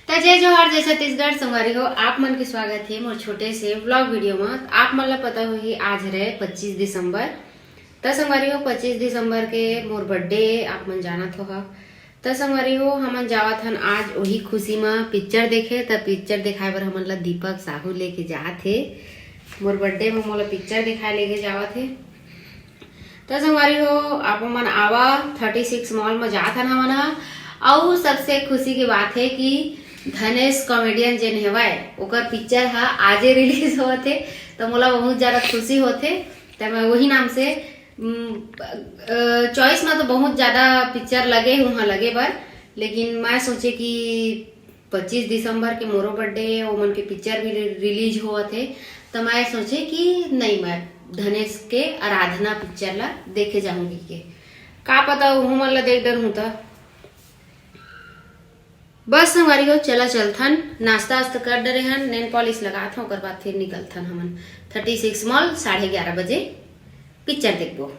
तो जय जोहार जय छत्तीसगढ़ संगवारी हो आप मन के स्वागत है मोर छोटे से व्लॉग वीडियो में। आप मन ला पता होगी आज रहे 25 दिसंबर। तो संगवारी हो 25 दिसंबर के मोर बर्थडे आप मन जानत हो। तो संगवारी हो हमन जावत हन आज वही खुशी में पिक्चर देखे। तो पिक्चर दिखाए बर हमन ला दीपक साहू लेके जात हे। मोर बर्थडे में मोला पिक्चर दिखाए लेके जावत हे। तो संगवारी हो आप मन आवा 36 मॉल में जात हन हमन हा। और सबसे खुशी की बात है कि धनेश कॉमेडियन जेन हेवाय ओकर पिक्चर हा आजे रिलीज होते। तो मोला बहुत ज्यादा खुशी होते। तो मैं वही नाम से चॉइस में तो बहुत ज्यादा पिक्चर लगे वहाँ लगे बर, लेकिन मैं सोचे कि 25 दिसंबर के मोरो बर्थडे वो मन के पिक्चर भी रिलीज होते। तो मैं सोचे कि नहीं मैं धनेश के आराधना पिक्चर ला देखे जाऊंगी के का पता वो मन ला देख डर हूँ। तो बस हमारी को चला चलथन नाश्ता वास्ता कर डरे हन, नेल पॉलिश लगात हूँ ओकर बाद फिर निकलथन हमन 36 मॉल 11:30 बजे पिक्चर देखबो।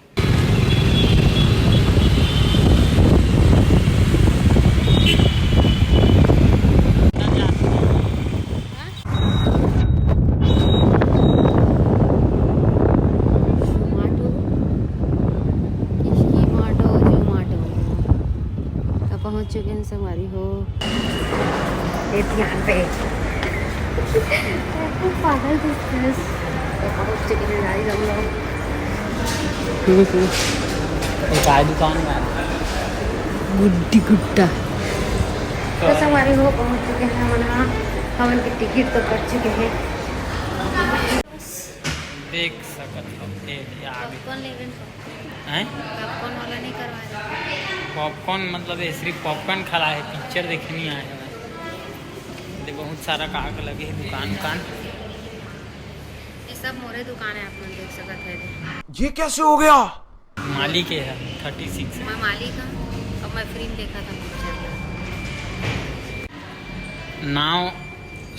पहुंच चुके हैं संगवारी हो ध्यान पे पागल पहुंच चुके हैं गाड़ी हम लोग चाय दुकान में गुड्डी गुड्डा। तो संगवारी हो पहुंच चुके हैं हमन के टिकट तो कर चुके हैं। देख सकत हो पॉपकॉर्न लेवन हैं पॉपकॉर्न वाला नहीं करवा रहे। पॉपकॉर्न मतलब ये सिर्फ पॉपकॉर्न खा है, पिक्चर देखनी आए हैं। बहुत सारा काग लगे है दुकान ये सब मोरे दुकान है, आप मन देख सकत है। ये कैसे हो गया? मालिक है 36 मैं मालिक हूँ और मैं फ्री में देखा था पिक्चर। नाव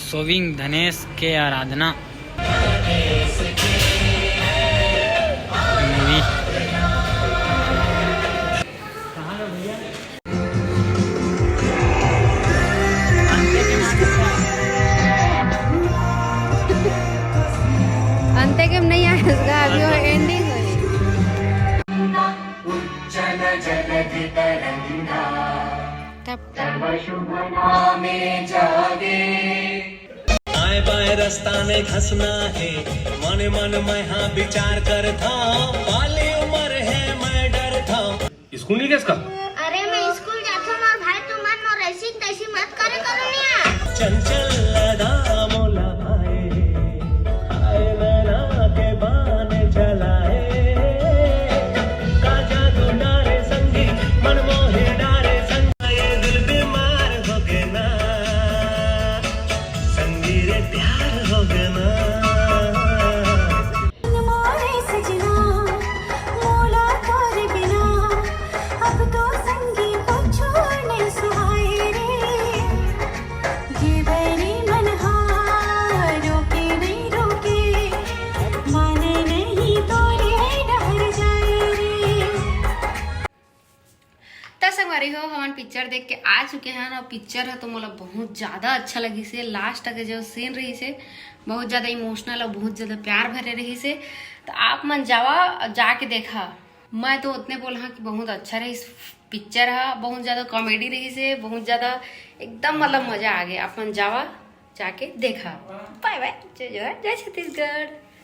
शोविंग धनेश के आराधना मूवी। अंत गेम नहीं आएगा अभी, वो एंडिंग हो रही। आए बाएं रास्ता में घसना है, मन मन में हाँ विचार कर था, वाली उम्र है मैं डर था। स्कूल नहीं गया इसका? अरे मैं स्कूल जाता हूँ और भाई तुम मन और ऐसी तैसी मत करे करो नहीं। चंचल लदा मोला भाई, आए नैना के बाने चलाए, का जादू डारे संगी मन मोहे डारे संग, ये दिल बीमार हो गए ना संगी रे प्यार हो गए ना। संगवारी हो हम पिक्चर देख के आ चुके हैं और पिक्चर है तो मोला बहुत ज्यादा अच्छा लगी से। लास्ट तक जो सीन रही से बहुत ज्यादा इमोशनल और बहुत ज्यादा प्यार भरे रही से। तो आप मन जावा जाके देखा। मैं तो उतने बोला कि बहुत अच्छा रही पिक्चर है, बहुत ज्यादा कॉमेडी रही से, बहुत ज्यादा एकदम मतलब मजा आ गया। आप मन जावा जाके देखा। बाय बाय, जय जोहार जय छत्तीसगढ़।